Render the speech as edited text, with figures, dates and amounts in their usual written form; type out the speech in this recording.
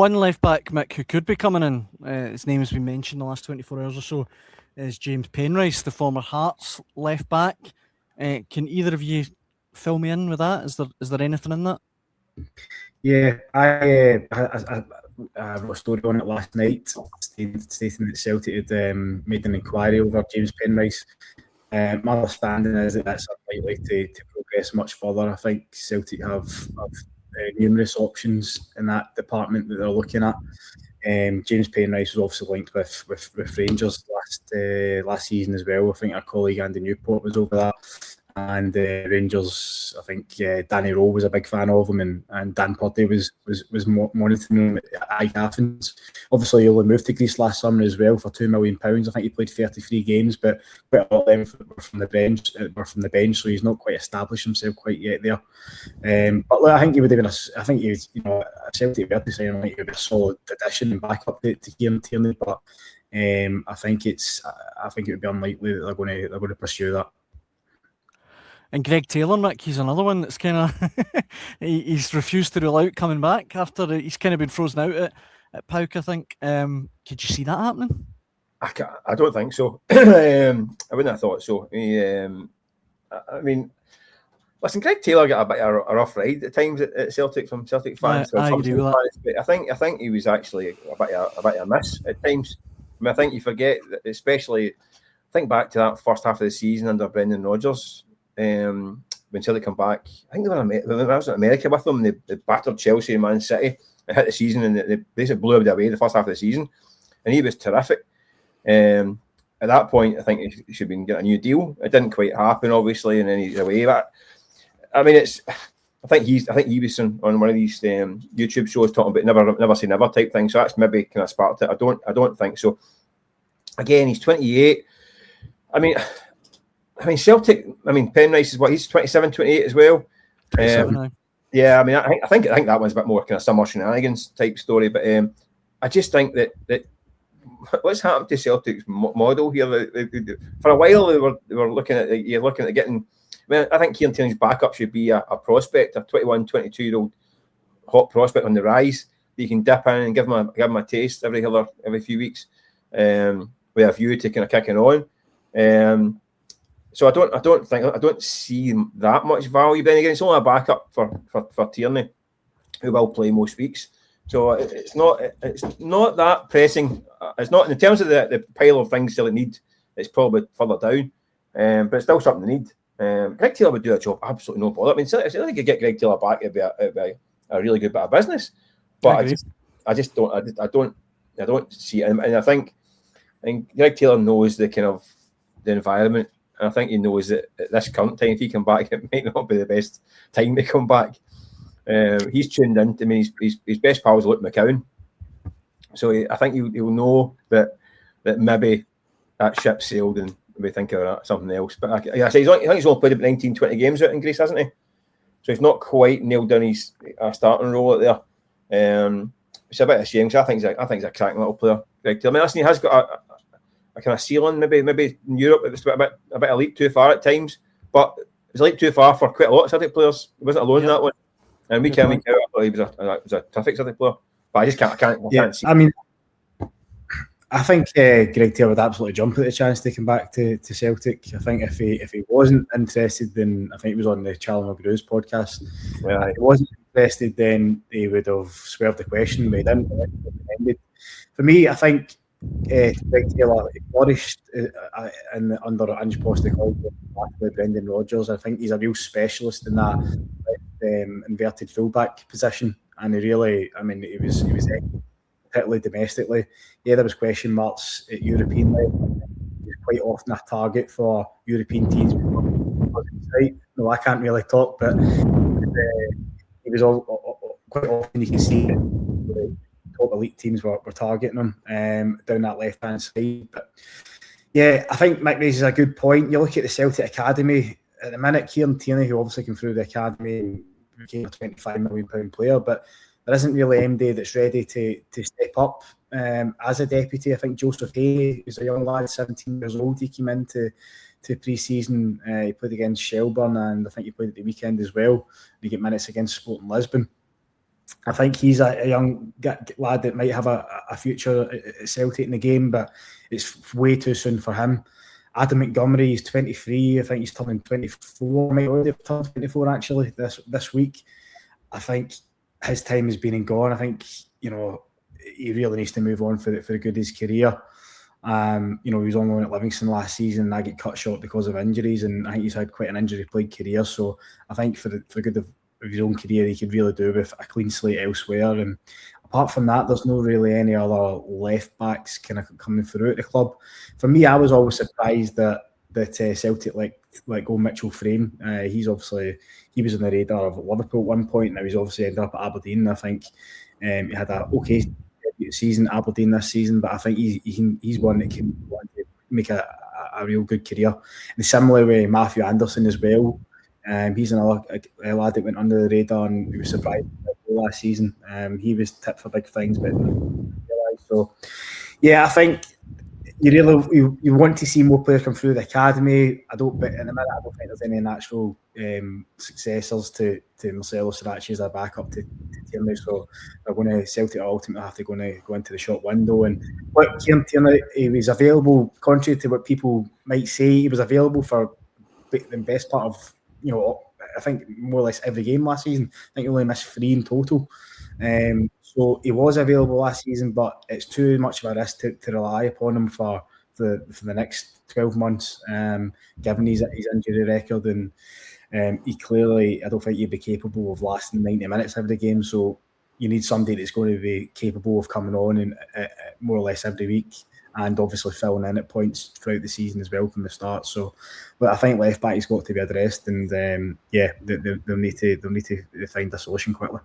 One left back, Mick, who could be coming in, his name has been mentioned the last 24 hours or so, is James Penrice, the former Hearts left back. Can either of you fill me in with that? Is there anything in that? Yeah, I wrote a story on it last night, stating that Celtic had made an inquiry over James Penrice. My understanding is that that's unlikely to progress much further. I think Celtic have numerous options in that department that they're looking at. James Penrice was obviously linked with Rangers last season as well. I think our colleague Andy Newport was over that. And Rangers, I think Danny Rowe was a big fan of him, and Dan Purdy was monitoring him at Athens. Obviously, he only moved to Greece last summer as well for £2 million. I think he played 33 games, but quite a lot of them were from the bench. So he's not quite established himself quite yet there. But look, I think he would have been a Celtic were to say, I think he would be a solid addition and backup to Kieran Tierney. But I think it would be unlikely that they're going to pursue that. And Greg Taylor, Mick, he's another one that's kind of he's refused to rule out coming back after he's kind of been frozen out at PAOK, I think. Could you see that happening? I don't think so. I wouldn't have thought so. I mean, listen, Greg Taylor got a bit of a rough ride at times at Celtic from Celtic fans. I agree with that. But I think he was actually a bit of a miss at times. I mean, I think you forget that, especially think back to that first half of the season under Brendan Rodgers. When Celtic come back, I think when I was in America with them, they battered Chelsea and Man City and hit the season, and they basically blew everybody away the first half of the season, and he was terrific. At that point, I think he should have been getting a new deal. It didn't quite happen, obviously, and then he's away. But I mean, I think he was on one of these YouTube shows talking about never say never type thing. So that's maybe kind of sparked it. I don't think so. Again, he's 28. I mean, Celtic. I mean, Penrice is what, he's 27, 28 as well. 27 yeah, I mean, I think that one's a bit more kind of summer shenanigans type story. But I just think that what's happened to Celtic's model here? For a while, they were looking at getting. I mean, I think Kieran Tierney's backup should be a prospect, a 21, 22-year-old hot prospect on the rise that you can dip in and give him a taste every few weeks, with a view to kind of kicking on. So I don't see that much value. But then again, it's only a backup for Tierney, who will play most weeks. So it's not that pressing. It's not in terms of the pile of things they need. It's probably further down, but it's still something they need. Greg Taylor would do a job, absolutely no bother. I mean, if they could get Greg Taylor back, it'd be a really good bit of business. But I don't see it. And I think Greg Taylor knows the kind of the environment. And I think he knows that at this current time, if he come back, it might not be the best time to come back. He's tuned in. I mean, his best pal is Luke McCowan. So I think he'll know that maybe that ship sailed and we think of something else. But I think he's only played about 19, 20 games out in Greece, hasn't he? So he's not quite nailed down his starting role out there. It's a bit of a shame, because I think he's a cracking little player. Greg Taylor. I mean, listen, he has got a kind of ceiling, maybe in Europe it was a bit elite too far at times, but it was elite too far for quite a lot of Celtic players. He wasn't alone in that one, and week in week out, I thought he was a terrific Celtic player. But I just can't see. I mean, I think Greg Taylor would absolutely jump at the chance to come back to Celtic. I think if he wasn't interested, then I think he was on the Charlie McGrew's podcast. Yeah. If he wasn't interested, then he would have swerved the question, made him. For me, I think Greg Taylor flourished under Ange Postecoglou with Brendan Rodgers. I think he's a real specialist in that inverted fullback position, and he was particularly domestically. Yeah, there was question marks at European level. He was quite often a target for European teams. No, I can't really talk, but he was quite often you can see that top elite teams were targeting him down that left-hand side. But yeah, I think Mick raises a good point. You look at the Celtic Academy at the minute, Kieran Tierney, who obviously came through the Academy and became a £25 million player, but there isn't really MD that's ready to step up as a deputy. I think Joseph Hay, who's a young lad, 17 years old, he came into pre-season. He played against Shelbourne, and I think he played at the weekend as well. He got minutes against Sporting Lisbon. I think he's a young lad that might have a future at Celtic in the game, but it's way too soon for him. Adam Montgomery is 23. I think he's turning 24. Might already have turned 24 actually this week. I think his time has been and gone. I think he really needs to move on for the good of his career. He was on loan at Livingston last season and I get cut short because of injuries, and I think he's had quite an injury-plagued career. So I think for the good of his own career, he could really do with a clean slate elsewhere. And apart from that, there's no really any other left backs kind of coming through at the club. For me, I was always surprised that Celtic let go Mitchell Frame. He was on the radar of Liverpool at one point. Now he's obviously ended up at Aberdeen. I think he had an okay season at Aberdeen this season, but I think he's one that can make a real good career. And similarly with Matthew Anderson as well. He's another lad that went under the radar and he was surprised last season. He was tipped for big things, but so yeah, I think you want to see more players come through the academy. But in a minute, I don't think there's any natural successors to Marcelo Sirachi as a backup to Tierney. So Celtic ultimately have to go into the shop window. And look, Kieran Tierney, he was available, contrary to what people might say, he was available for the best part of, I think more or less every game last season. I think he only missed 3 in total. So he was available last season, but it's too much of a risk to rely upon him for the next 12 months, given his injury record. And he clearly, I don't think he'd be capable of lasting 90 minutes every game. So you need somebody that's going to be capable of coming on and more or less every week, and obviously filling in at points throughout the season as well from the start. So, but I think left back has got to be addressed, and they'll need to find a solution quickly.